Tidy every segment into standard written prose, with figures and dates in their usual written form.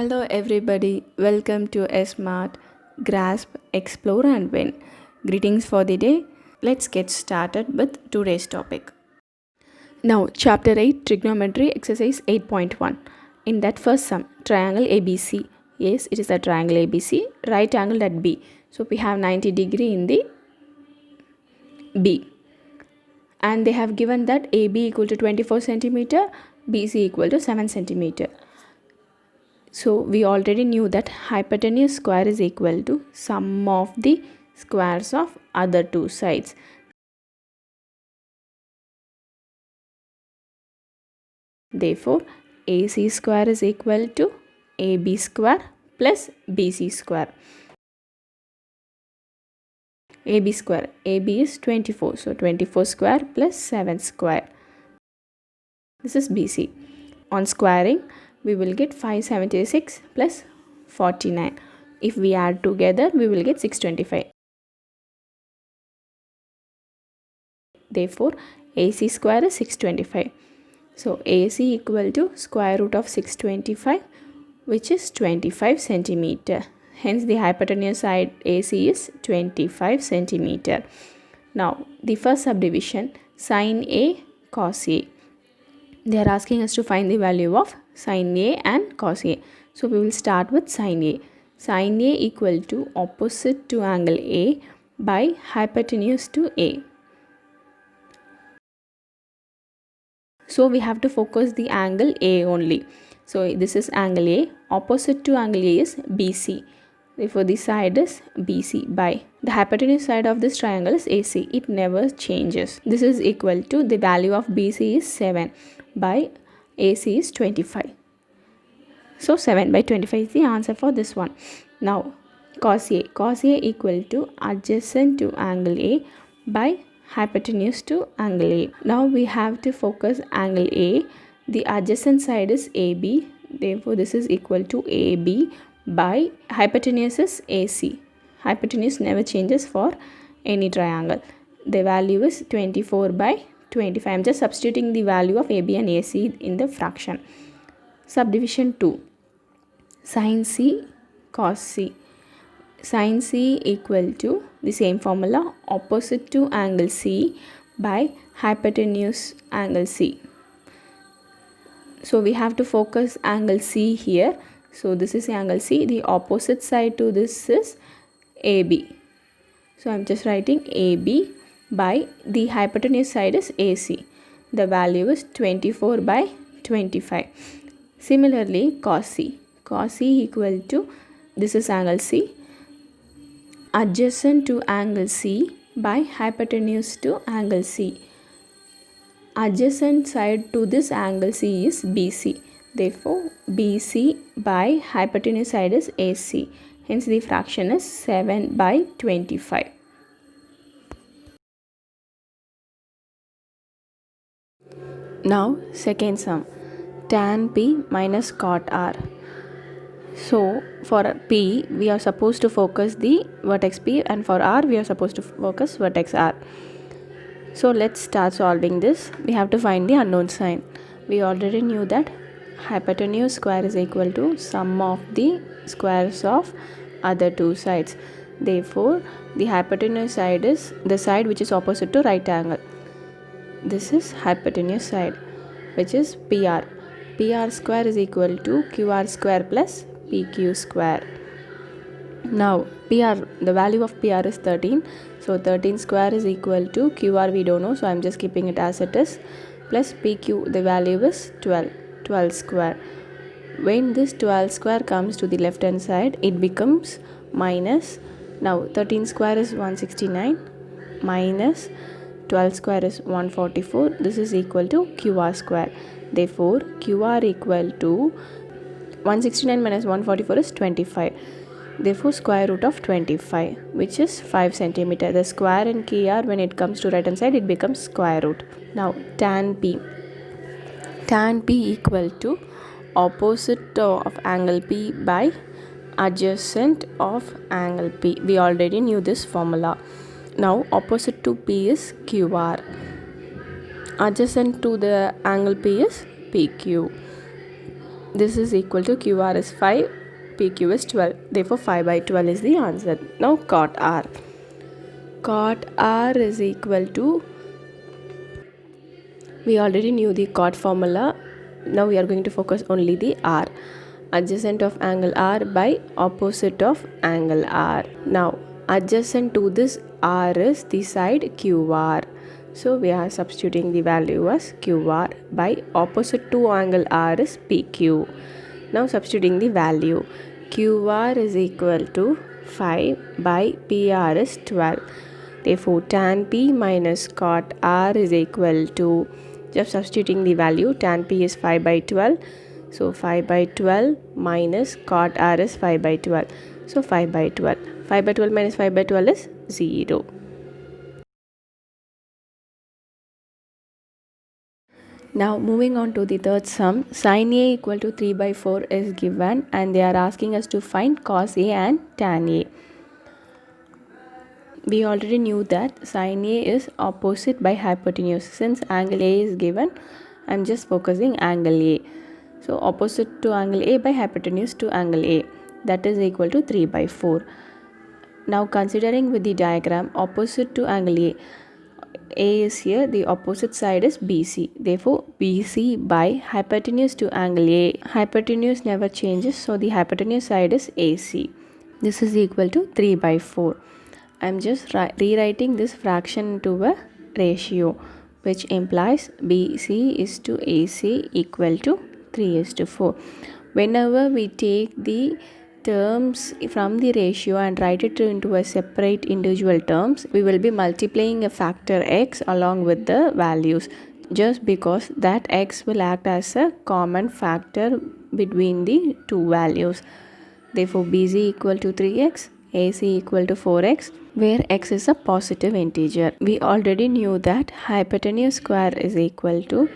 Hello everybody, welcome to Smart Grasp, Explore and Win. Greetings for the day. Let's get started with today's topic. Now, chapter 8 Trigonometry exercise 8.1. In that first sum, triangle ABC. Yes, it is a triangle ABC, right angle at B. So we have 90 degree in the B. And they have given that AB equal to 24 centimeter, BC equal to 7 centimeter. So we already knew that hypotenuse square is equal to sum of the squares of other two sides. Therefore, AC square is equal to AB square plus BC square. AB square, AB is 24, so 24 square plus 7 square. This is BC. On squaring, we will get 576 plus 49. If we add together, we will get 625. Therefore, AC square is 625. So, AC equal to square root of 625, which is 25 centimeter. Hence, the hypotenuse side AC is 25 centimeter. Now, the first subdivision, sin A, cos A. They are asking us to find the value of sin A and cos A. So, we will start with sin A. Sin A equal to opposite to angle A by hypotenuse to A. So we have to focus the angle A only. So this is angle A. Opposite to angle A is BC. Therefore the side is BC by the hypotenuse side of this triangle is AC. It never changes. This is equal to the value of BC is 7 by AC is 25. So 7 by 25 is the answer for this one. Now cos A. Cos A equal to adjacent to angle A by hypotenuse to angle A. Now we have to focus angle A. The adjacent side is AB. Therefore this is equal to AB by hypotenuse is AC. Hypotenuse never changes for any triangle. The value is 24 by 25. I am just substituting the value of AB and AC in the fraction. Subdivision 2. Sin C, cos C. Sin C equal to the same formula, opposite to angle C by hypotenuse angle C. So we have to focus angle C here. So this is angle C. The opposite side to this is AB. So I am just writing AB by the hypotenuse side is AC. The value is 24 by 25. Similarly, cos C. Cos C equal to, this is angle C, adjacent to angle C by hypotenuse to angle C. Adjacent side to this angle C is BC. Therefore, BC by hypotenuse side is AC. Hence, the fraction is 7 by 25. Now, second sum. Tan P minus cot R. So for P we are supposed to focus the vertex P, and for R we are supposed to focus vertex R. So let's start solving this. We have to find the unknown sign. We already knew that hypotenuse square is equal to sum of the squares of other two sides. Therefore the hypotenuse side is the side which is opposite to right angle. This is hypotenuse side, which is PR. PR square is equal to QR square plus PQ square. Now PR, the value of PR is 13. So 13 square is equal to QR, we don't know, so I am just keeping it as it is, plus PQ, the value is 12. 12 square. When this 12 square comes to the left hand side, it becomes minus. Now 13 square is 169 minus 12 square is 144. This is equal to QR square. Therefore QR equal to 169 minus 144 is 25. Therefore square root of 25, which is 5 centimeter. The square in QR, when it comes to right hand side, it becomes square root. Now tan P. Tan P equal to opposite of angle P by adjacent of angle P. We already knew this formula. Now opposite to P is QR. Adjacent to the angle P is PQ. This is equal to QR is 5, PQ is 12. Therefore 5 by 12 is the answer. Now cot R. Cot R is equal to, we already knew the cot formula. Now we are going to focus only the R. Adjacent of angle R by opposite of angle R. Now adjacent to this R is the side QR. So we are substituting the value as QR by opposite to angle R is PQ. Now substituting the value. QR is equal to 5 by PR is 12. Therefore tan P minus cot R is equal to, just substituting the value, tan P is 5 by 12. So 5 by 12 minus cot R is 5 by 12. So 5 by 12. 5 by 12 minus 5 by 12 is 0. Now moving on to the third sum, sin A equal to 3 by 4 is given and they are asking us to find cos A and tan A. We already knew that sin A is opposite by hypotenuse. Since angle A is given, I am just focusing angle A. So opposite to angle A by hypotenuse to angle A, that is equal to 3 by 4. Now considering with the diagram, opposite to angle A is here, the opposite side is BC. Therefore BC by hypotenuse to angle A, hypotenuse never changes, so the hypotenuse side is AC. This is equal to 3 by 4. I am just rewriting this fraction into a ratio, which implies BC is to AC equal to 3 is to 4. Whenever we take the terms from the ratio and write it into a separate individual terms, we will be multiplying a factor x along with the values, just because that x will act as a common factor between the two values. Therefore BC equal to 3x, AC equal to 4x, where x is a positive integer. We already knew that hypotenuse square is equal to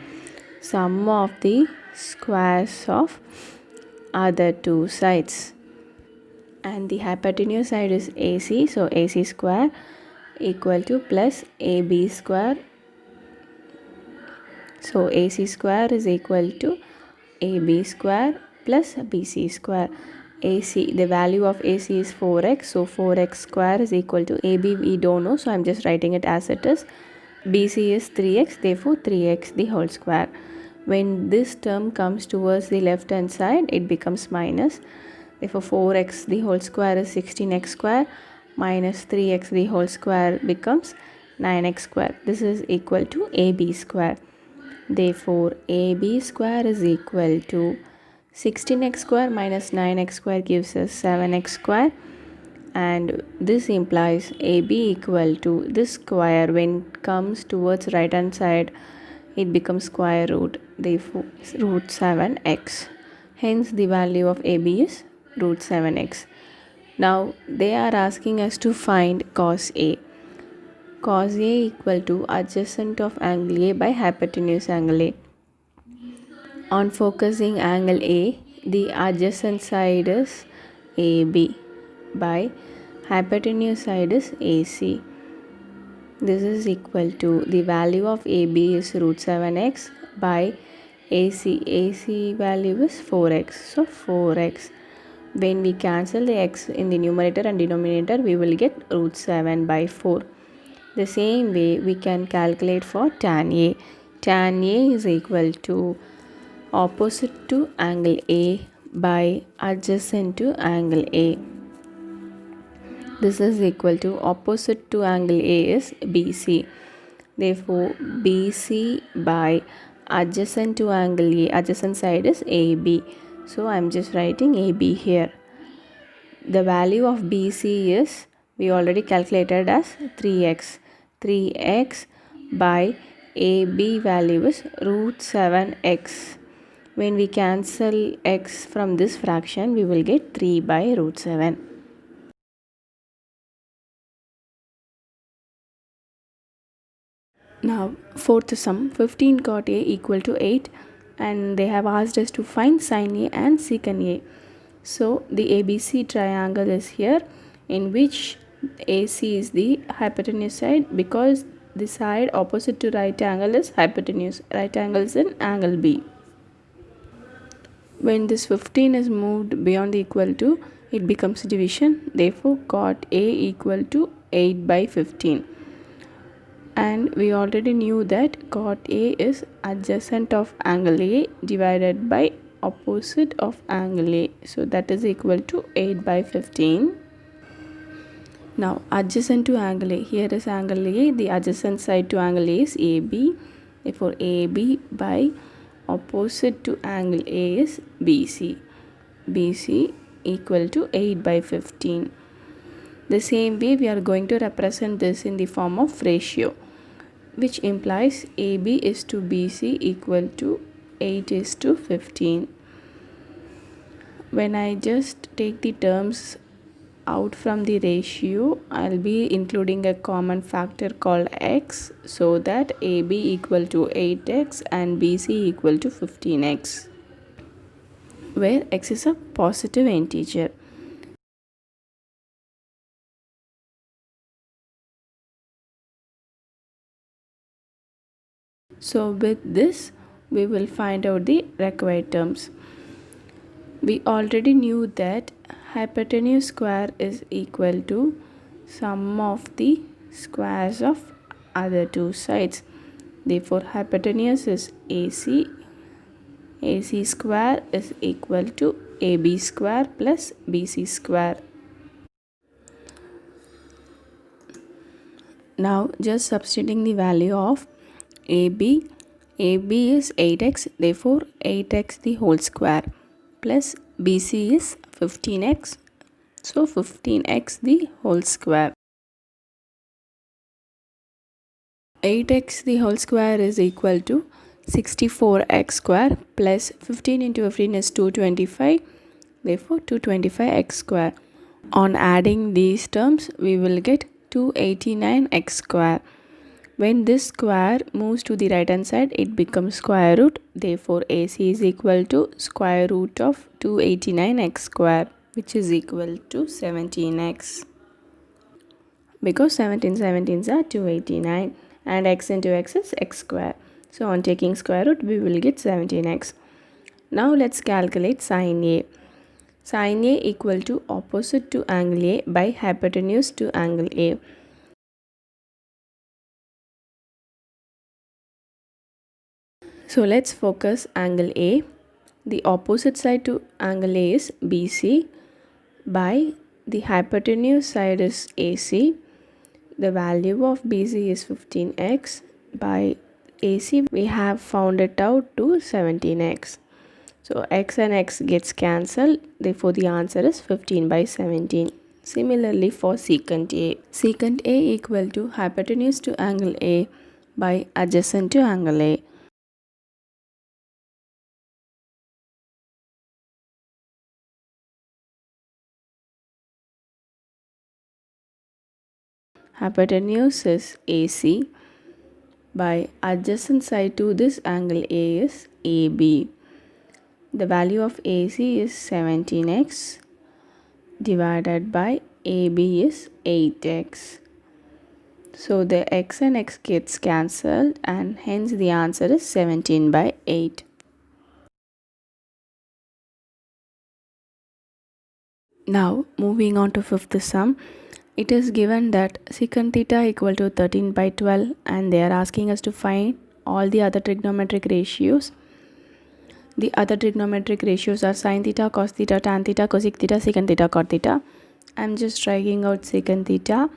sum of the squares of other two sides, and the hypotenuse side is AC, so AC square equal to plus AB square. So AC square is equal to AB square plus BC square. AC, the value of AC is 4x, so 4x square is equal to AB, we don't know, so I'm just writing it as it is. BC is 3x, therefore 3x the whole square. When this term comes towards the left hand side, it becomes minus. Therefore 4x the whole square is 16x square, minus 3x the whole square becomes 9x square. This is equal to AB square. Therefore AB square is equal to 16x square minus 9x square gives us 7x square, and this implies AB equal to this square, when it comes towards right hand side, it becomes square root, therefore root 7x. Hence the value of AB is root 7x. Now they are asking us to find cos A. Cos A equal to adjacent of angle A by hypotenuse angle A. On focusing angle A, the adjacent side is AB by hypotenuse side is AC. This is equal to, the value of AB is root 7x by AC. AC value is 4x, so 4x. When we cancel the x in the numerator and denominator, we will get root 7 by 4. The same way we can calculate for tan A. Tan A is equal to opposite to angle A by adjacent to angle A. This is equal to, opposite to angle A is BC. Therefore BC by adjacent to angle A, adjacent side is AB. So I am just writing AB here. The value of BC is, we already calculated as 3x. 3x by AB value is root 7x. When we cancel x from this fraction, we will get 3 by root 7. Now fourth sum, 15 cot A equal to 8, and they have asked us to find sin A and secant A. So the ABC triangle is here, in which AC is the hypotenuse side, because the side opposite to right angle is hypotenuse. Right angle is in angle B. When this 15 is moved beyond the equal to, it becomes division. Therefore, cot A equal to 8 by 15. And we already knew that cot A is adjacent of angle A divided by opposite of angle A. So that is equal to 8 by 15. Now adjacent to angle A, here is angle A, the adjacent side to angle A is AB. Therefore AB by opposite to angle A is BC. BC equal to 8 by 15. The same way we are going to represent this in the form of ratio, which implies AB is to BC equal to 8 is to 15. When I just take the terms out from the ratio, I'll be including a common factor called x, so that AB equal to 8x and BC equal to 15x, where x is a positive integer. So with this, we will find out the required terms. We already knew that hypotenuse square is equal to sum of the squares of other two sides. Therefore, hypotenuse is AC. AC square is equal to AB square plus BC square. Now, just substituting the value of AB. AB is 8x, therefore 8x the whole square, plus BC is 15x, so 15x the whole square. 8x the whole square is equal to 64x square, plus 15 into 15 is 225, therefore 225x square. On adding these terms, we will get 289x square. When this square moves to the right hand side, it becomes square root. Therefore, AC is equal to square root of 289x square, which is equal to 17x. Because 17 17s are 289 and x into x is x square. So on taking square root, we will get 17x. Now let's calculate sin A. Sin A equal to opposite to angle A by hypotenuse to angle A. So let's focus angle A. The opposite side to angle A is BC by the hypotenuse side is AC. The value of BC is 15x. By AC we have found it out to 17x. So x and x gets cancelled. Therefore the answer is 15 by 17. Similarly for secant A. Secant A equal to hypotenuse to angle A by adjacent to angle A. Hypotenuse is AC by adjacent side to this angle A is AB. The value of AC is 17x divided by AB is 8x. So the x and x gets cancelled and hence the answer is 17 by 8. Now moving on to fifth sum. It is given that secant theta equal to 13 by 12 and they are asking us to find all the other trigonometric ratios. The other trigonometric ratios are sin theta, cos theta, tan theta, cosec theta, secant theta, cot theta. I am just striking out secant theta.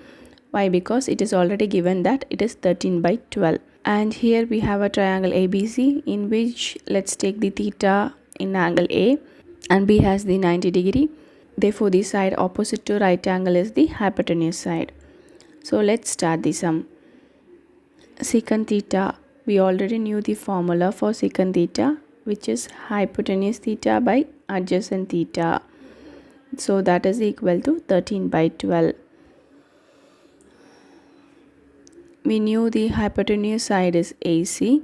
Why? Because it is already given that it is 13 by 12. And here we have a triangle ABC in which let's take the theta in angle A and B has the 90 degree. Therefore, the side opposite to right angle is the hypotenuse side. So let's start the sum. Secant theta, we already knew the formula for secant theta, which is hypotenuse theta by adjacent theta. So that is equal to 13 by 12. We knew the hypotenuse side is AC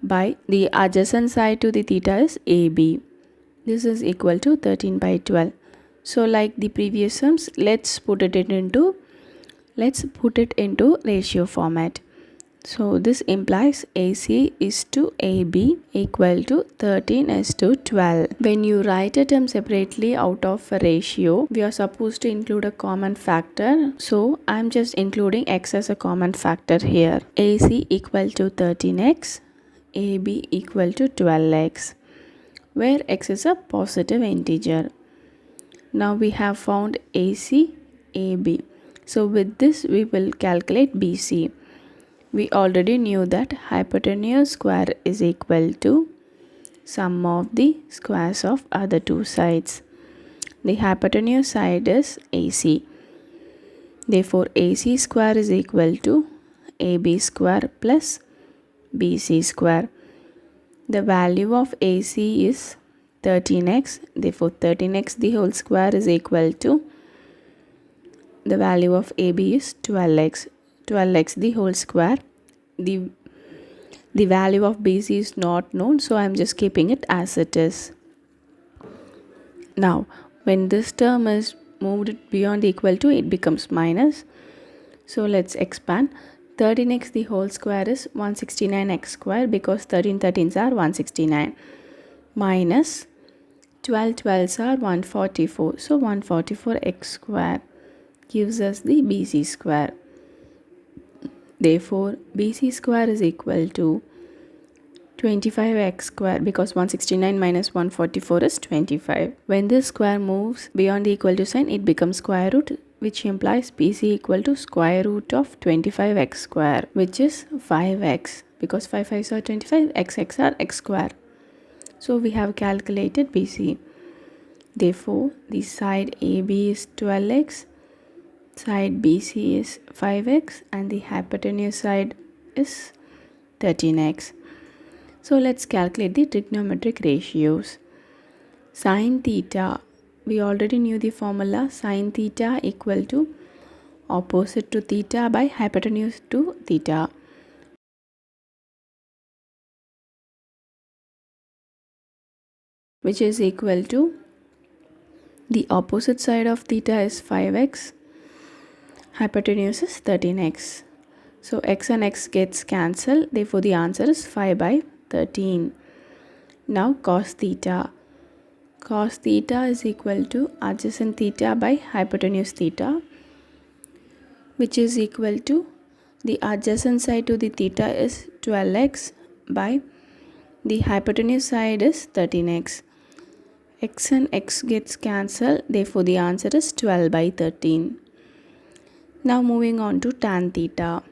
by the adjacent side to the theta is AB. This is equal to 13 by 12. So like the previous sums, let's put it into ratio format. So this implies AC is to AB equal to 13 is to 12. When you write a term separately out of a ratio, we are supposed to include a common factor. So I'm just including x as a common factor here. AC equal to 13x, AB equal to 12x, where x is a positive integer. Now we have found AC, AB. So with this we will calculate BC. We already knew that hypotenuse square is equal to sum of the squares of other two sides. The hypotenuse side is AC. Therefore, AC square is equal to AB square plus BC square. The value of AC is 13x. Therefore, 13x the whole square is equal to the value of AB is 12x. 12x the whole square. The value of BC is not known, so I am just keeping it as it is. Now, when this term is moved beyond equal to, it becomes minus. So let's expand. 13x the whole square is 169x square because 13 13s are 169. Minus 12 12s are 144. So 144x square gives us the BC square. Therefore, BC square is equal to 25x square because 169 minus 144 is 25. When this square moves beyond the equal to sign, it becomes square root, which implies BC equal to square root of 25x square, which is 5x because 5 5s are 25, x are x square. So we have calculated BC. Therefore, the side AB is 12x, side BC is 5x, and the hypotenuse side is 13x. So let's calculate the trigonometric ratios. Sin theta, we already knew the formula. Sin theta equal to opposite to theta by hypotenuse to theta. Which is equal to the opposite side of theta is 5x, hypotenuse is 13x. So x and x gets cancelled, therefore the answer is 5 by 13. Now cos theta. Cos theta is equal to adjacent theta by hypotenuse theta, which is equal to the adjacent side to the theta is 12x by the hypotenuse side is 13x. X and x gets cancelled, therefore the answer is 12 by 13. Now moving on to tan theta.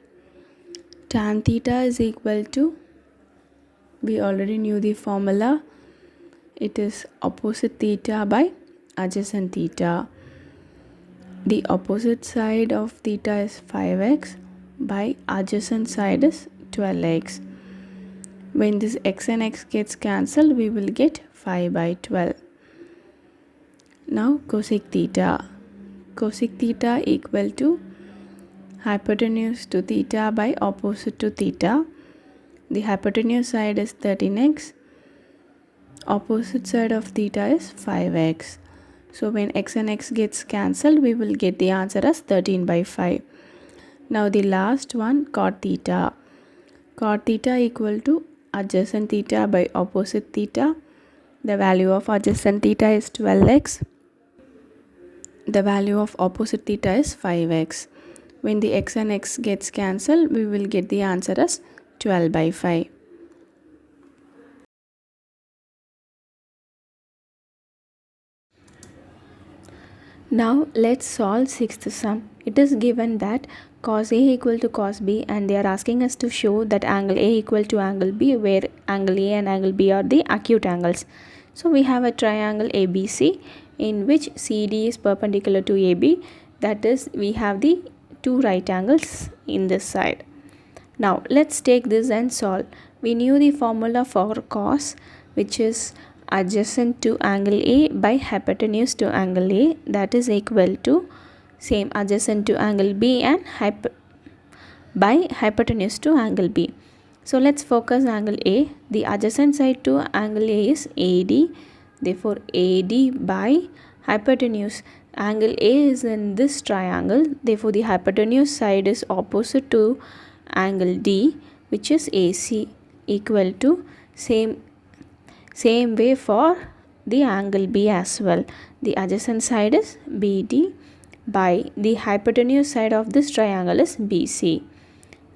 Tan theta is equal to, we already knew the formula, it is opposite theta by adjacent theta. The opposite side of theta is 5x by adjacent side is 12x. When this x and x gets cancelled, we will get 5 by 12. Now cosec theta. Cosec theta equal to hypotenuse to theta by opposite to theta. The hypotenuse side is 13x. Opposite side of theta is 5x. So when x and x gets cancelled, we will get the answer as 13 by 5. Now the last one, cot theta. Cot theta equal to adjacent theta by opposite theta. The value of adjacent theta is 12x. The value of opposite theta is 5x. When the x and x gets cancelled, we will get the answer as 12 by 5. Now let's solve sixth sum. It is given that cos A equal to cos B, and they are asking us to show that angle A equal to angle B, where angle A and angle B are the acute angles. So we have a triangle ABC in which CD is perpendicular to AB. That is, we have the two right angles in this side. Now let's take this and solve. We knew the formula for cos, which is adjacent to angle A by hypotenuse to angle A, that is equal to same adjacent to angle B and by hypotenuse to angle B. So let's focus angle A. The adjacent side to angle A is AD. Therefore AD by hypotenuse. Angle A is in this triangle. Therefore the hypotenuse side is opposite to angle D, which is AC, equal to same way for the angle B as well. The adjacent side is BD by the hypotenuse side of this triangle is BC.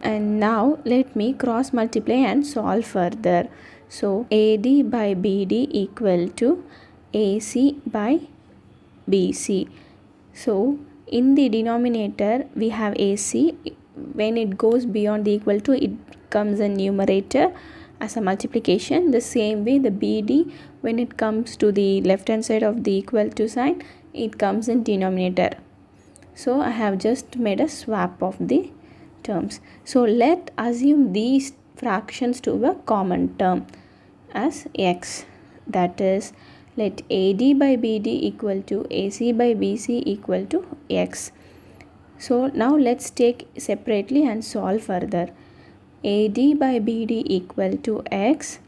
And now let me cross multiply and solve further. So AD by BD equal to AC by BC. So in the denominator we have AC. When it goes beyond the equal to, it comes in numerator as a multiplication. The same way the BD, when it comes to the left hand side of the equal to sign, it comes in denominator. So I have just made a swap of the terms. So let assume these fractions to a common term as x. That is, let AD by BD equal to AC by BC equal to x. So now let's take separately and solve further. AD by BD equal to x.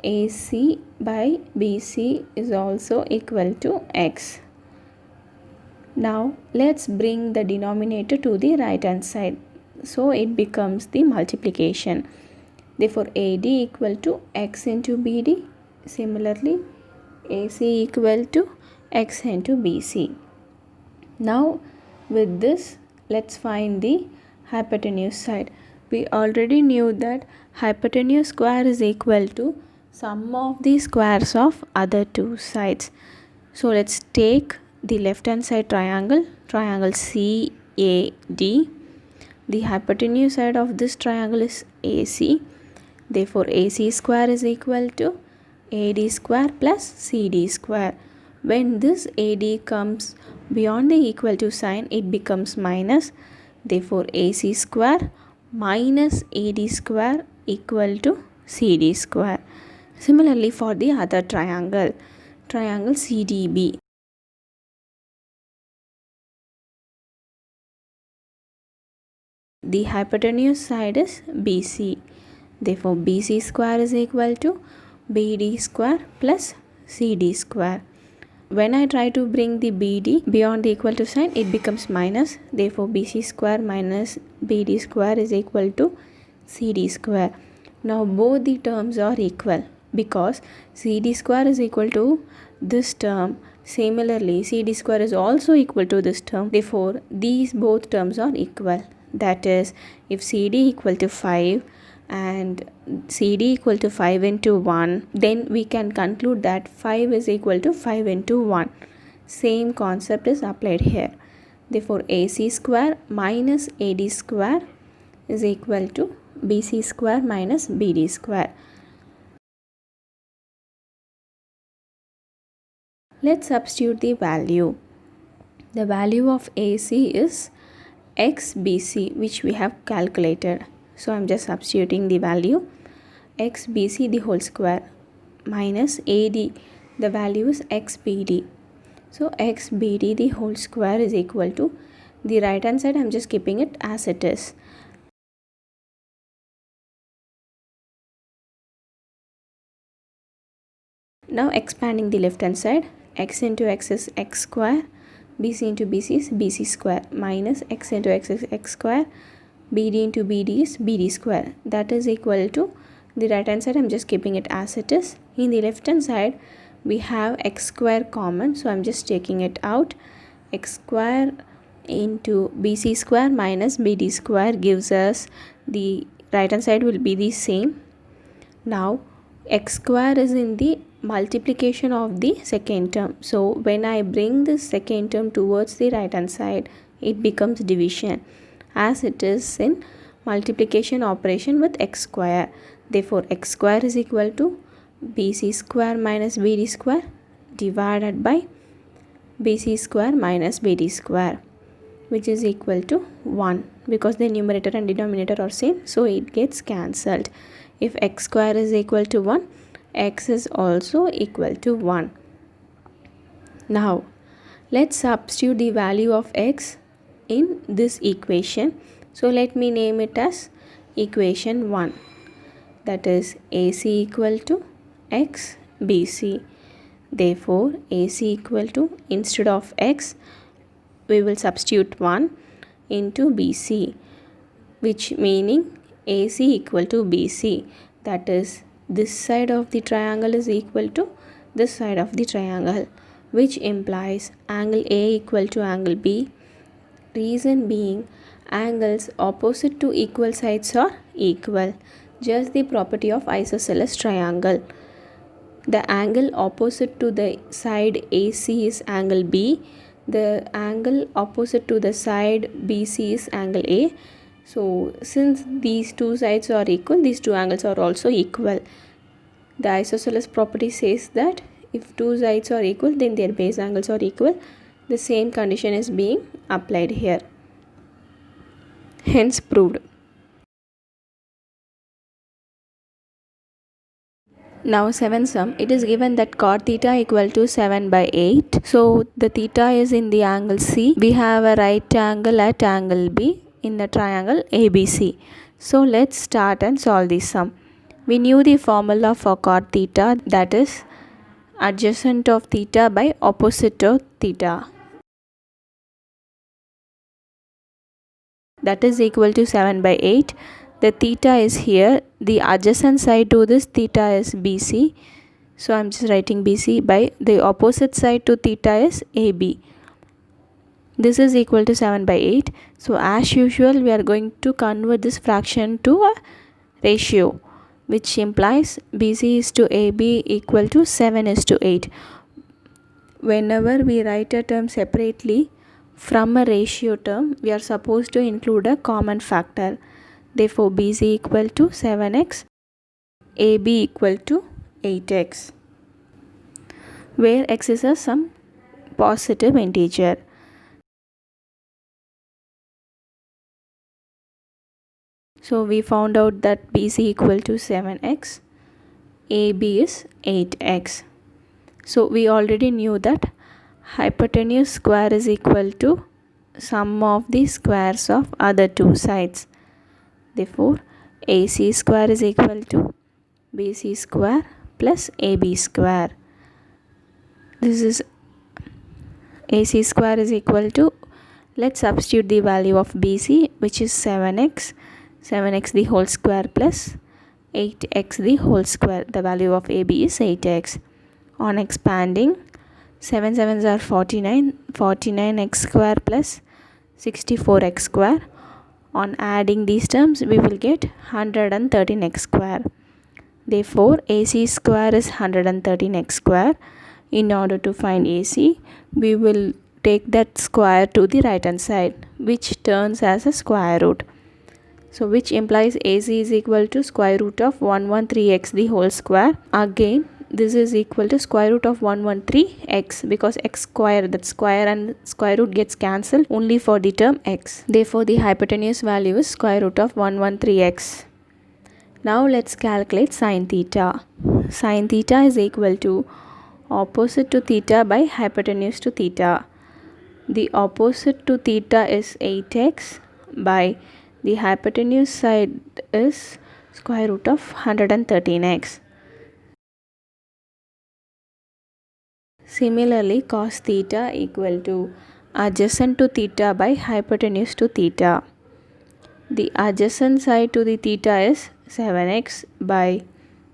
AC by BC is also equal to x. Now let's bring the denominator to the right hand side. So it becomes the multiplication. Therefore AD equal to x into BD. Similarly AC equal to x into BC. Now with this, let's find the hypotenuse side. We already knew that hypotenuse square is equal to sum of the squares of other two sides. So let's take the left hand side triangle CAD. The hypotenuse side of this triangle is AC. Therefore AC square is equal to AD square plus CD square. When this AD comes beyond the equal to sign, it becomes minus. Therefore AC square minus AD square equal to CD square. Similarly for the other triangle CDB. The hypotenuse side is BC. Therefore BC square is equal to BD square plus CD square. When I try to bring the BD beyond the equal to sign, it becomes minus. Therefore BC square minus BD square is equal to CD square. Now both the terms are equal because CD square is equal to this term. Similarly CD square is also equal to this term. Therefore these both terms are equal. That is, if CD equal to 5 and CD equal to 5 into 1, then we can conclude that 5 is equal to 5 into 1. Same concept is applied here. Therefore AC square minus AD square is equal to BC square minus BD square. Let's substitute the value. The value of AC is XBC, which we have calculated. So I'm just substituting the value XBC the whole square minus AD, the value is XBD. So XBD the whole square is equal to, the right hand side I'm just keeping it as it is. Now expanding the left hand side, x into x is x square, BC into BC is BC square minus x into x is x square, BD into BD is BD square. That is equal to, the right hand side I'm just keeping it as it is. In the left hand side we have x square common, so I'm just taking it out. X square into BC square minus BD square gives us, the right hand side will be the same. Now x square is in the multiplication of the second term. So when I bring this second term towards the right hand side, it becomes division as it is in multiplication operation with x square. Therefore x square is equal to BC square minus BD square divided by BC square minus BD square, which is equal to 1 because the numerator and denominator are same, so it gets cancelled. If x square is equal to 1, x is also equal to 1. Now let's substitute the value of x in this equation. So let me name it as equation 1. That is AC equal to x BC. Therefore AC equal to, instead of x we will substitute 1 into BC. which meaning AC equal to BC. That is, this side of the triangle is equal to this side of the triangle, which implies angle A equal to angle B. Reason being, angles opposite to equal sides are equal. Just the property of isosceles triangle. The angle opposite to the side AC is angle B. The angle opposite to the side BC is angle A. So since these two sides are equal, these two angles are also equal. The isosceles property says that if two sides are equal, then their base angles are equal. The same condition is being applied here. Hence proved. Now 7th sum, it is given that cot theta equal to 7 by 8. So the theta is in the angle C. We have a right angle at angle B in the triangle ABC. So let's start and solve this sum. We knew the formula for cot theta, that is adjacent of theta by opposite of theta. That is equal to 7 by 8. The theta is here. The adjacent side to this theta is BC. So I'm just writing BC by the opposite side to theta is AB. This is equal to 7 by 8. So as usual, we are going to convert this fraction to a ratio, which implies BC is to AB equal to 7 is to 8. Whenever we write a term separately from a ratio term, we are supposed to include a common factor. Therefore, BC equal to 7x, AB equal to 8x, where x is some positive integer. So we found out that BC equal to 7x, AB is 8x. So we already knew that hypotenuse square is equal to sum of the squares of other two sides. Therefore, AC square is equal to BC square plus AB square. This is AC square is equal to, let's substitute the value of BC, which is 7x the whole square plus 8x the whole square. The value of AB is 8x. On expanding, 7 7s are 49, 49x square plus 64x square. On adding these terms, we will get 113x square. Therefore, AC square is 113x square. In order to find AC, we will take that square to the right hand side, which turns as a square root. So which implies AC is equal to square root of 113x the whole square. Again, this is equal to square root of 113x, because x square, that square and square root gets cancelled only for the term x. Therefore, the hypotenuse value is square root of 113x. Now let's calculate sin theta. Sin theta is equal to opposite to theta by hypotenuse to theta. The opposite to theta is 8x by the hypotenuse side is square root of 113x. Similarly, cos theta equal to adjacent to theta by hypotenuse to theta. The adjacent side to the theta is 7x by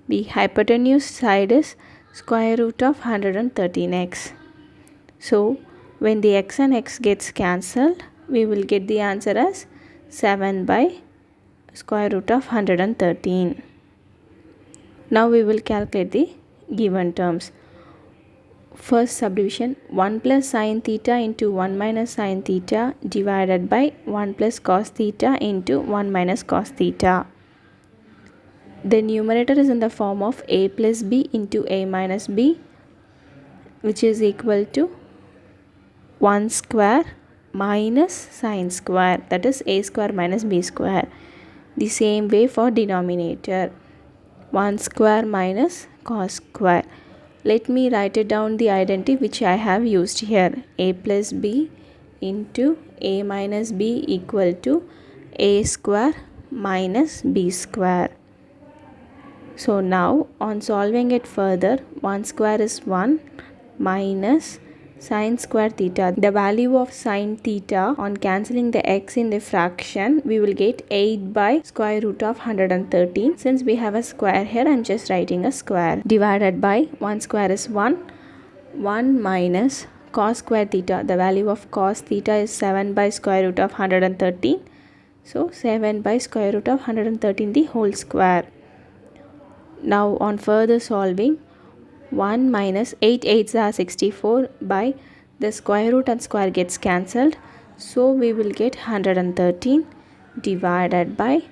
the hypotenuse side is square root of 113x. So when the x and x gets cancelled, we will get the answer as 7 by square root of 113. Now we will calculate the given terms. First subdivision, 1 plus sin theta into 1 minus sin theta divided by 1 plus cos theta into 1 minus cos theta. The numerator is in the form of a plus b into a minus b, which is equal to 1 square minus sin square, that is a square minus b square. The same way for denominator, 1 square minus cos square. Let me write it down the identity which I have used here. A plus b into a minus b equal to a square minus b square. So now on solving it further, 1 square is 1 minus Sine square theta. The value of sine theta on cancelling the x in the fraction, we will get 8 by square root of 113. Since we have a square here, I am just writing a square. Divided by 1 square is 1. 1 minus cos square theta. The value of cos theta is 7 by square root of 113. So 7 by square root of 113 the whole square. Now on further solving, 1 minus 8 8s are 64 by the square root and square gets cancelled. So we will get 113 divided by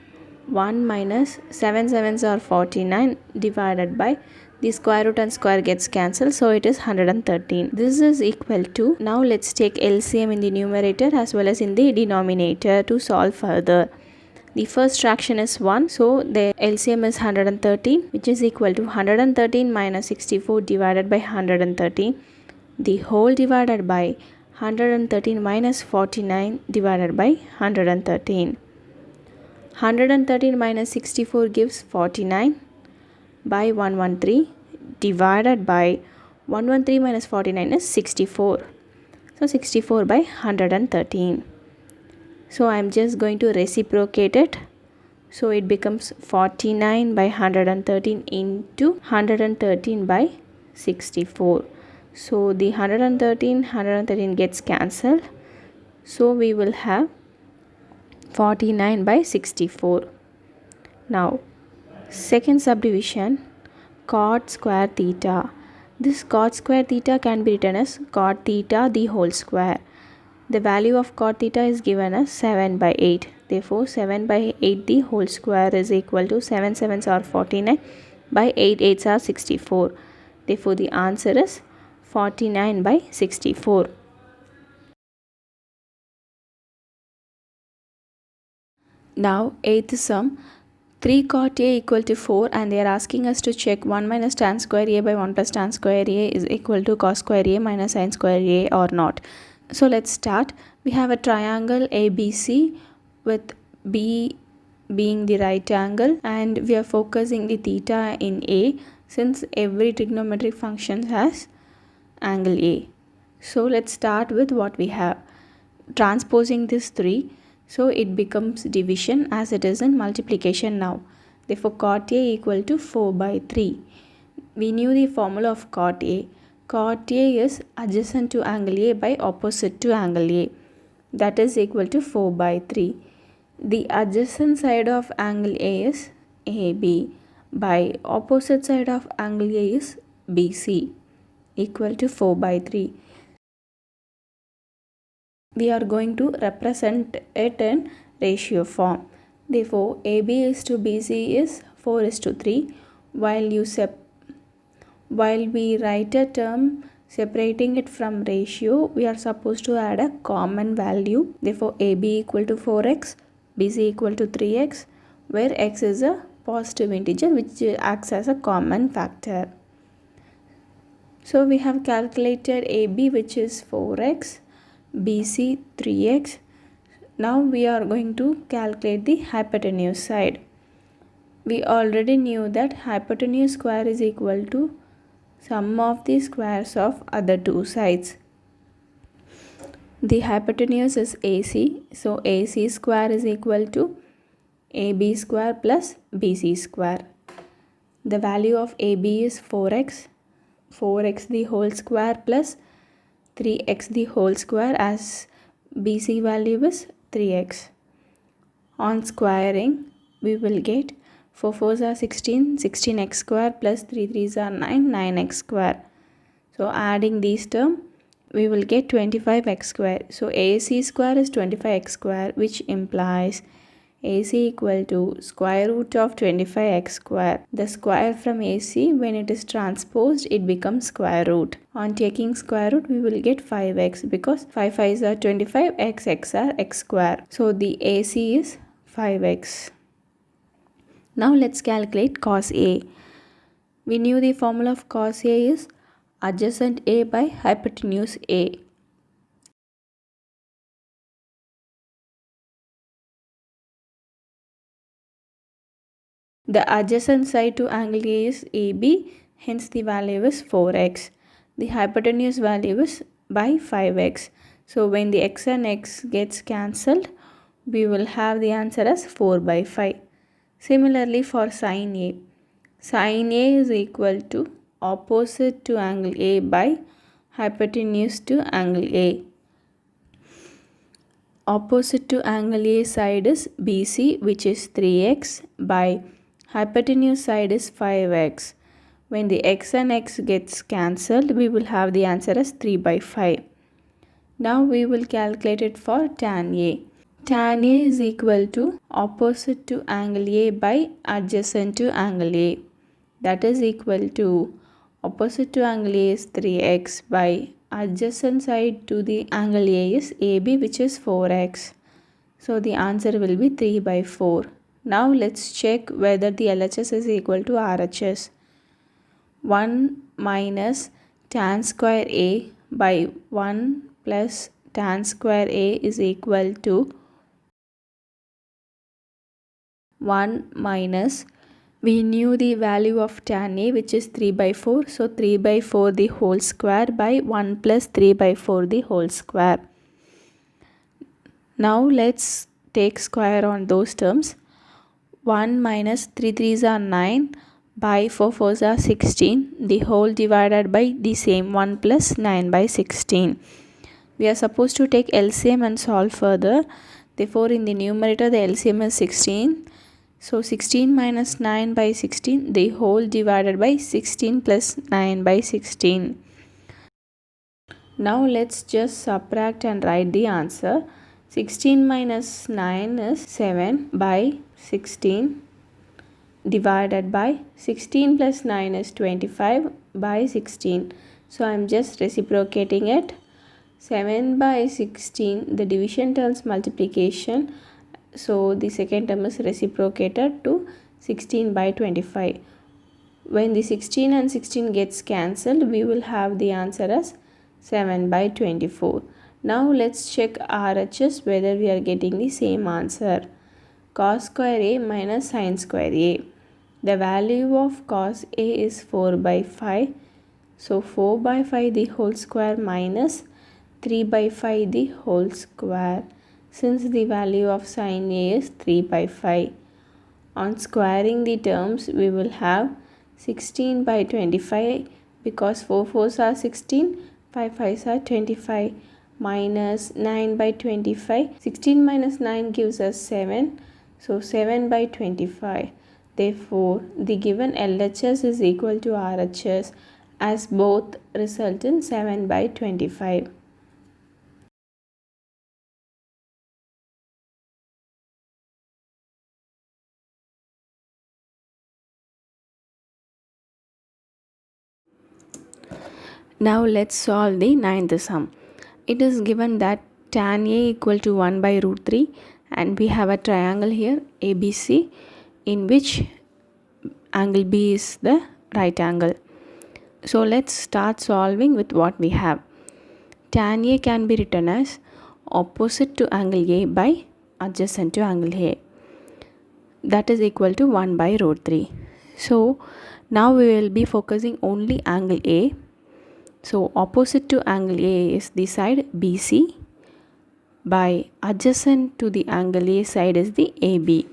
1 minus 7 7s are 49 divided by the square root and square gets cancelled. So it is 113. This is equal to, now let's take LCM in the numerator as well as in the denominator to solve further. The first fraction is 1, so the LCM is 113, which is equal to 113 minus 64 divided by 113. The whole divided by 113 minus 49 divided by 113. 113 minus 64 gives 49 by 113 divided by 113 minus 49 is 64. So 64 by 113. So I am just going to reciprocate it. So it becomes 49 by 113 into 113 by 64. So the 113 gets cancelled. So we will have 49 by 64. Now second subdivision, cot square theta. This cot square theta can be written as cot theta the whole square. The value of cot theta is given as 7 by 8. Therefore, 7 by 8 the whole square is equal to 7 7s are 49 by 8 8s are 64. Therefore, the answer is 49 by 64. Now, eighth sum. 3 cot A equal to 4 and they are asking us to check 1 minus tan square A by 1 plus tan square A is equal to cos square A minus sin square A or not. So let's start. We have a triangle ABC with B being the right angle and we are focusing the theta in A since every trigonometric function has angle A. So let's start with what we have. Transposing this 3, so it becomes division as it is in multiplication now. Therefore cot A equal to 4 by 3. We knew the formula of cot A. Cot A is adjacent to angle A by opposite to angle A. That is equal to 4 by 3. The adjacent side of angle A is AB by opposite side of angle A is BC equal to 4 by 3. We are going to represent it in ratio form. Therefore, AB is to BC is 4 is to 3 while we write a term separating it from ratio, we are supposed to add a common value. Therefore, AB equal to 4x, BC equal to 3x, where x is a positive integer which acts as a common factor. So, we have calculated AB which is 4x, BC 3x. Now, we are going to calculate the hypotenuse side. We already knew that hypotenuse square is equal to sum of the squares of other two sides. The hypotenuse is AC, so AC square is equal to AB square plus BC square. The value of AB is 4x, 4x the whole square plus 3x the whole square as BC value is 3x. On squaring, we will get 4 4s are 16, 16x square plus 3 3s are 9, 9x square. So adding these terms, we will get 25x square. So AC square is 25x square, which implies AC equal to square root of 25x square. The square from AC, when it is transposed, it becomes square root. On taking square root, we will get 5x because 5 5s are 25, x are x square. So the AC is 5x. Now let's calculate cos A. We knew the formula of cos A is adjacent A by hypotenuse A. The adjacent side to angle A is AB, hence the value is 4x. The hypotenuse value is by 5x. So when the x and x gets cancelled, we will have the answer as 4 by 5. Similarly for sin A. Sin A is equal to opposite to angle A by hypotenuse to angle A. Opposite to angle A side is BC, which is 3x, by hypotenuse side is 5x. When the x and x gets cancelled, we will have the answer as 3 by 5. Now we will calculate it for tan A. Tan A is equal to opposite to angle A by adjacent to angle A. That is equal to opposite to angle A is 3x by adjacent side to the angle A is AB, which is 4x. So the answer will be 3 by 4. Now let's check whether the LHS is equal to RHS. 1 minus tan square A by 1 plus tan square A is equal to 1 minus, we knew the value of tan A, which is 3 by 4. So 3 by 4 the whole square by 1 plus 3 by 4 the whole square. Now let's take square on those terms. 1 minus 3 3s are 9 by 4 4s are 16. The whole divided by the same 1 plus 9 by 16. We are supposed to take LCM and solve further. Therefore in the numerator the LCM is 16. So 16 minus 9 by 16, the whole divided by 16 plus 9 by 16. Now let's just subtract and write the answer. 16 minus 9 is 7 by 16 divided by 16 plus 9 is 25 by 16. So I am just reciprocating it. 7 by 16, the division turns multiplication. So the second term is reciprocated to 16 by 25. When the 16 and 16 gets cancelled, we will have the answer as 7 by 24. Now let's check RHS whether we are getting the same answer. Cos square A minus sin square A. The value of cos A is 4 by 5. So 4 by 5 the whole square minus 3 by 5 the whole square. Since the value of sin A is 3 by 5. On squaring the terms, we will have 16 by 25 because 4 4s are 16, 5 5s are 25, minus 9 by 25. 16 minus 9 gives us 7. So 7 by 25. Therefore, the given LHS is equal to RHS as both result in 7 by 25. Now let's solve the ninth sum. It is given that tan A equal to 1 by root 3 and we have a triangle here ABC in which angle B is the right angle. So let's start solving with what we have. Tan A can be written as opposite to angle A by adjacent to angle A. That is equal to 1 by root 3. So now we will be focusing only angle A. So opposite to angle A is the side BC by adjacent to the angle A side is the AB.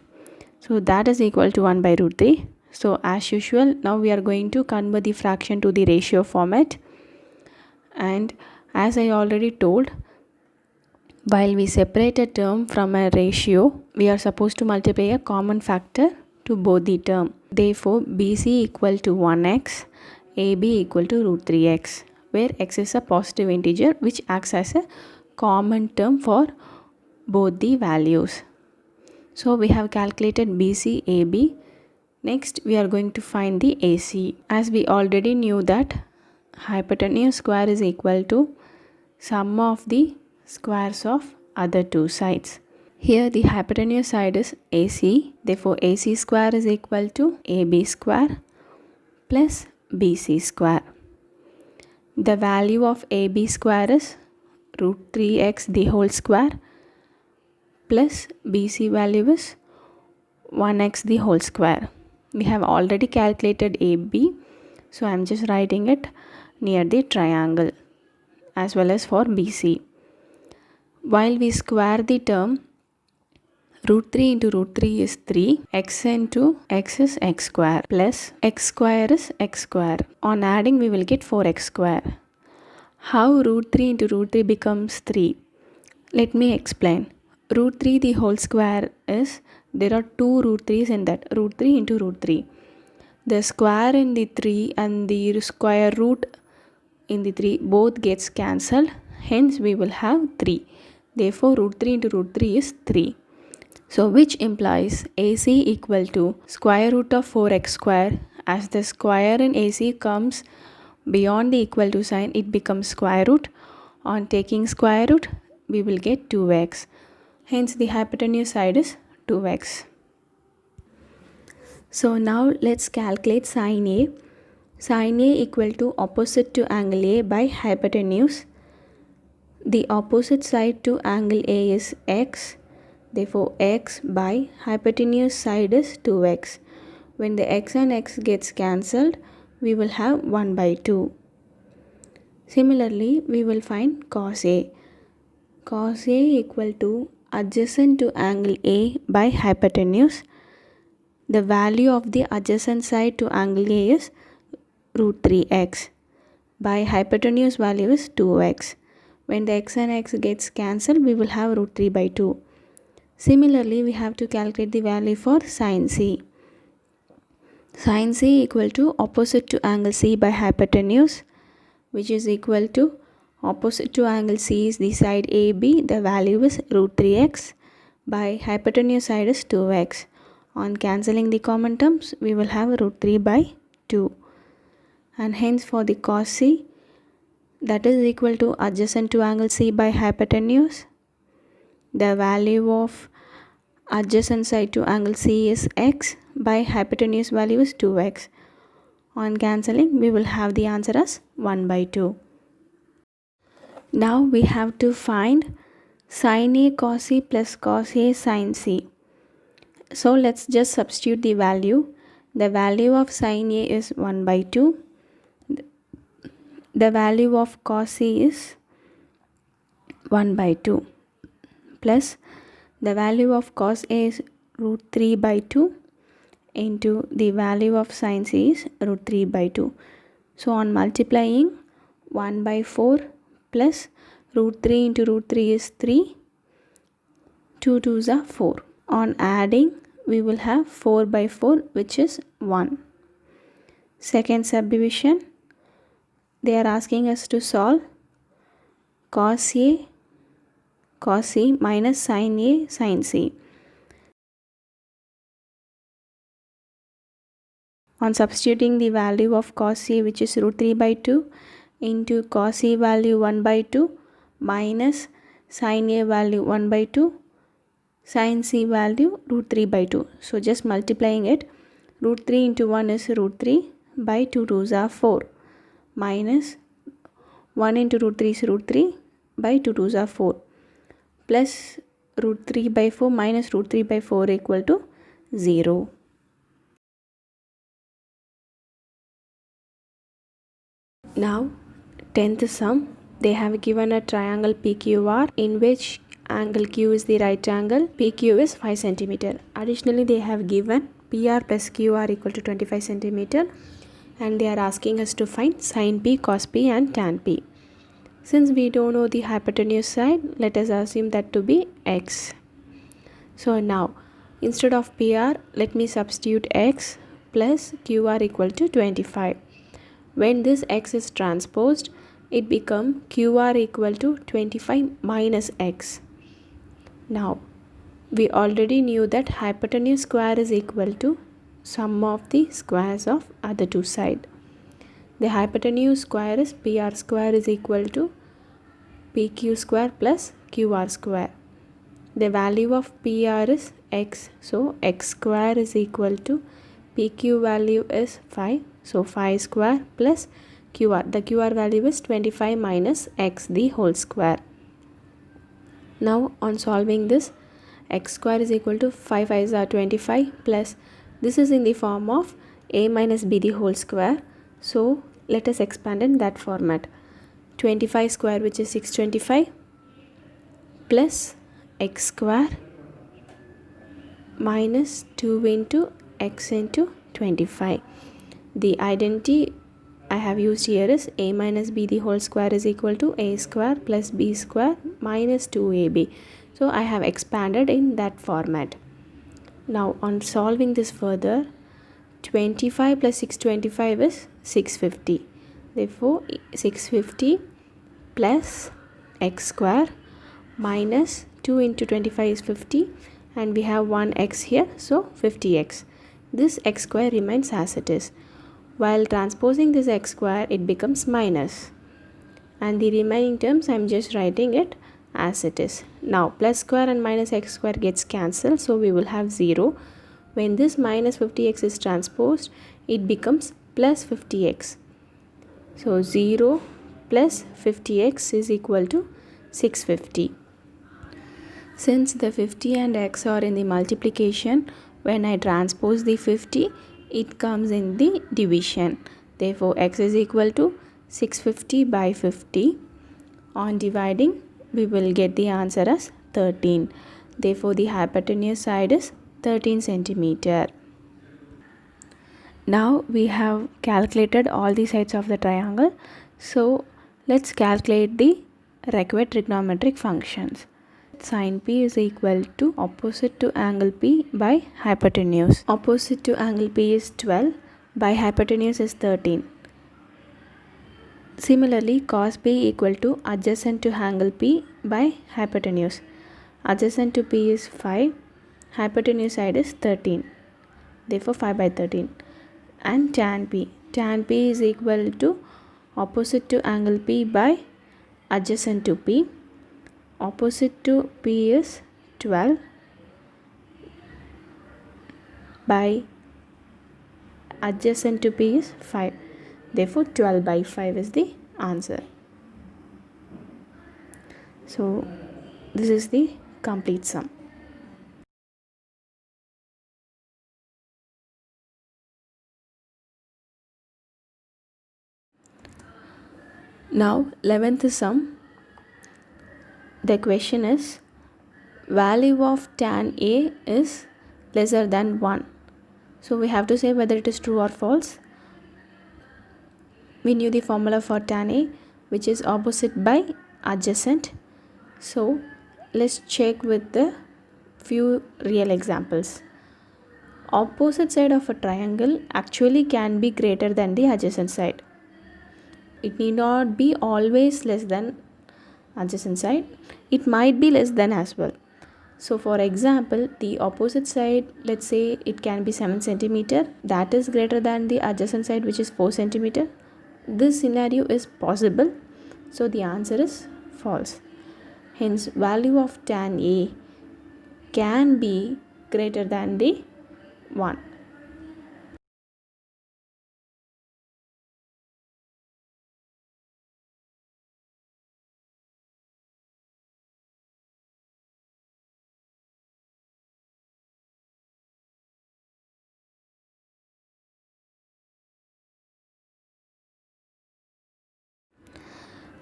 So that is equal to 1 by root 3. So as usual, now we are going to convert the fraction to the ratio format. And as I already told, while we separate a term from a ratio, we are supposed to multiply a common factor to both the term. Therefore, BC equal to 1x, AB equal to root 3x, where x is a positive integer which acts as a common term for both the values. So we have calculated BC, AB. Next, we are going to find the AC. As we already knew that hypotenuse square is equal to sum of the squares of other two sides. Here the hypotenuse side is AC. Therefore, AC square is equal to AB square plus BC square. The value of AB square is root 3x the whole square plus BC value is 1x the whole square. We have already calculated AB, so I am just writing it near the triangle. as well as for BC. While we square the term, root 3 into root 3 is 3, x into x is x square, plus x square is x square. On adding, we will get 4x square. How root 3 into root 3 becomes 3? Let me explain. Root 3 the whole square is, there are two root 3's in that, root 3 into root 3. The square in the 3 and the square root in the 3 both gets cancelled, hence we will have 3. Therefore root 3 into root 3 is 3. So which implies AC equal to square root of 4x square. As the square in AC comes beyond the equal to sign, it becomes square root. On taking square root, we will get 2x. Hence the hypotenuse side is 2x. So now let's calculate sin A. Sin A equal to opposite to angle A by hypotenuse. The opposite side to angle A is x. Therefore x by hypotenuse side is 2x. When the x and x gets cancelled, we will have 1 by 2. Similarly, we will find cos A. Cos A equal to adjacent to angle A by hypotenuse. The value of the adjacent side to angle A is root 3x. By hypotenuse value is 2x. When the x and x gets cancelled, we will have root 3 by 2. Similarly, we have to calculate the value for sin C. Sin C equal to opposite to angle C by hypotenuse, which is equal to opposite to angle C is the side AB. The value is root 3x. By hypotenuse side is 2x. On cancelling the common terms, we will have root 3 by 2. And hence for the cos C, that is equal to adjacent to angle C by hypotenuse. The value of adjacent side to angle C is x. By hypotenuse value is 2x. On cancelling, we will have the answer as 1 by 2. Now we have to find sin A cos C plus cos A sin C. So let's just substitute the value. The value of sin A is 1 by 2. The value of cos C is 1 by 2 plus the value of cos A is root 3 by 2 into the value of sin C is root 3 by 2. So on multiplying, 1 by 4 plus root 3 into root 3 is 3. 2 2s are 4. On adding, we will have 4 by 4, which is 1. Second subdivision, they are asking us to solve cos A cos C minus sin A sin C. On substituting the value of cos C, which is root 3 by 2, into cos C value 1 by 2 minus sin A value 1 by 2, sin C value root 3 by 2. So just multiplying it, root 3 into 1 is root 3 by 2 2s are 4 minus 1 into root 3 is root 3 by 2 2s are 4 plus root 3 by 4 minus root 3 by 4 equal to 0. Now 10th sum, they have given a triangle PQR in which angle Q is the right angle, PQ is 5 cm. Additionally, they have given PR plus QR equal to 25 cm and they are asking us to find sin P, cos P and tan P. Since we don't know the hypotenuse side, let us assume that to be x. So now instead of PR, let me substitute x plus QR equal to 25. When this x is transposed, it becomes QR equal to 25 minus x. Now, we already knew that hypotenuse square is equal to sum of the squares of other two sides. The hypotenuse square is PR square is equal to PQ square plus QR square. The value of PR is x. So, x square is equal to PQ value is 5. So 5 square plus QR. The QR value is 25 minus x the whole square. Now on solving this, x square is equal to 5 5s are 25 plus this is in the form of a minus b the whole square. So let us expand in that format. 25 square, which is 625, plus x square minus 2 into x into 25. The identity I have used here is a minus b the whole square is equal to a square plus b square minus 2ab. So I have expanded in that format. Now on solving this further, 25 plus 625 is 650. Therefore 650 plus x square minus 2 into 25 is 50, and we have one x here, so 50x. This x square remains as it is. While transposing this x square, it becomes minus, and the remaining terms I am just writing it as it is. Now plus square and minus x square gets cancelled, so we will have 0. When this minus 50x is transposed, it becomes plus 50x. So 0 plus 50x is equal to 650. Since the 50 and x are in the multiplication, when I transpose the 50, it comes in the division. Therefore x is equal to 650 by 50. On dividing, we will get the answer as 13. Therefore the hypotenuse side is 13 centimeter. Now we have calculated all the sides of the triangle. So let's calculate the required trigonometric functions. Sin P is equal to opposite to angle P by hypotenuse. Opposite to angle P is 12, by hypotenuse is 13. Similarly, cos P equal to adjacent to angle P by hypotenuse. Adjacent to P is 5, hypotenuse side is 13. Therefore 5 by 13. And tan P. Tan P is equal to opposite to angle P by adjacent to P. Opposite to P is 12 by adjacent to P is 5. Therefore 12 by 5 is the answer. So this is the complete sum. Now 11th sum. The question is, value of tan A is lesser than 1. So we have to say whether it is true or false. We knew the formula for tan A, which is opposite by adjacent. So let's check with the few real examples. Opposite side of a triangle actually can be greater than the adjacent side. It need not be always less than adjacent side. It might be less than as well. So for example, the opposite side, let's say it can be 7 centimeter, that is greater than the adjacent side, which is 4 centimeter. This scenario is possible, so the answer is false. Hence value of tan A can be greater than the 1.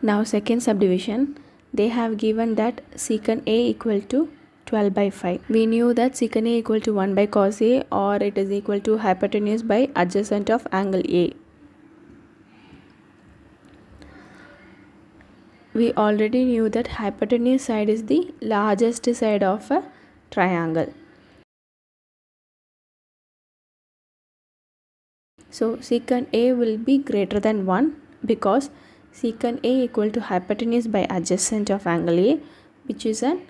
Now second subdivision, they have given that secant A equal to 12 by 5. We knew that secant A equal to 1 by cos A, or it is equal to hypotenuse by adjacent of angle A. We already knew that hypotenuse side is the largest side of a triangle. So secant A will be greater than 1 because secant A equal to hypotenuse by adjacent of angle A, which is an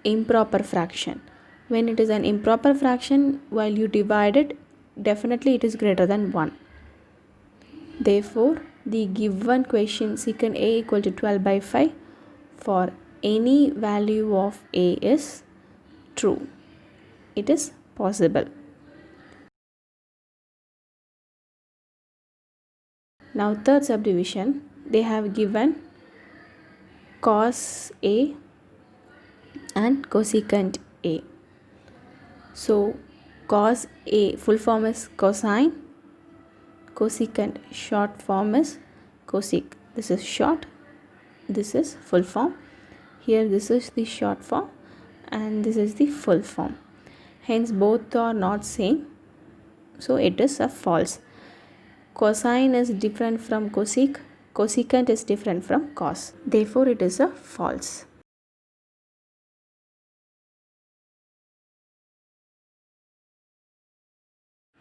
improper fraction. When it is an improper fraction, while you divide it, definitely it is greater than 1. Therefore, the given question secant A equal to 12 by 5 for any value of A is true. It is possible. Now third subdivision, they have given cos A and cosecant A. So cos A full form is cosine, cosecant short form is cosec. This is short. this is full form. Here this is the short form and this is the full form. Hence both are not same, so it is a false. Cosine is different from cosec. Cosecant is different from cos. Therefore it is a false.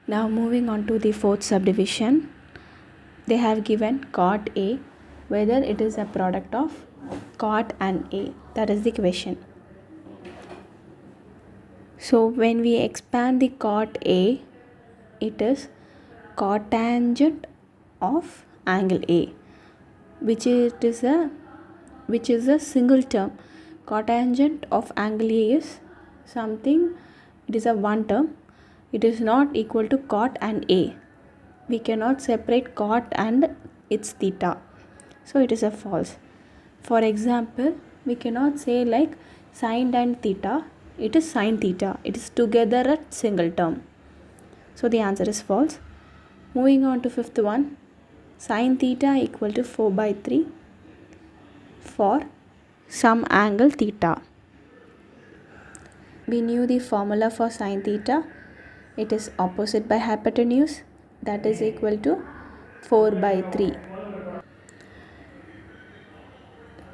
Now moving on to the fourth subdivision. They have given cot A, whether it is a product of cot and A. That is the question. So when we expand the cot A, it is cotangent of angle A, which is a single term. Cotangent of angle A is something, it is a one term. It is not equal to cot and A. We cannot separate cot and its theta, so it is a false. For example, we cannot say like sin and theta, it is sin theta, it is together a single term, so the answer is false. Moving on to fifth one, sin theta equal to 4/3 for some angle theta. We knew the formula for sin theta, it is opposite by hypotenuse, that is equal to 4/3.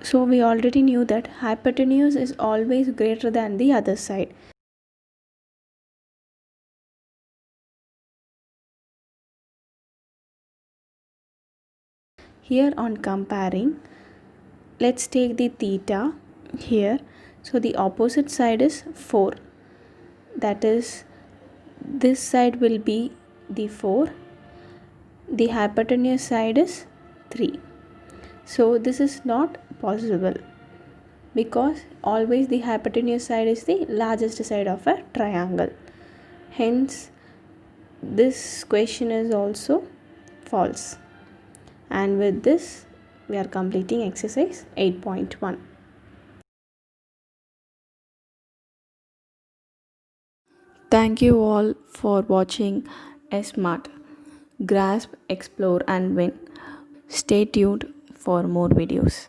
So we already knew that hypotenuse is always greater than the other side. Here on comparing, let's take the theta here. So the opposite side is 4. That is, this side will be the 4. The hypotenuse side is 3. So this is not possible because always the hypotenuse side is the largest side of a triangle. Hence this question is also false. And with this we are completing exercise 8.1. Thank you all for watching SMART. Grasp, explore and win. Stay tuned for more videos.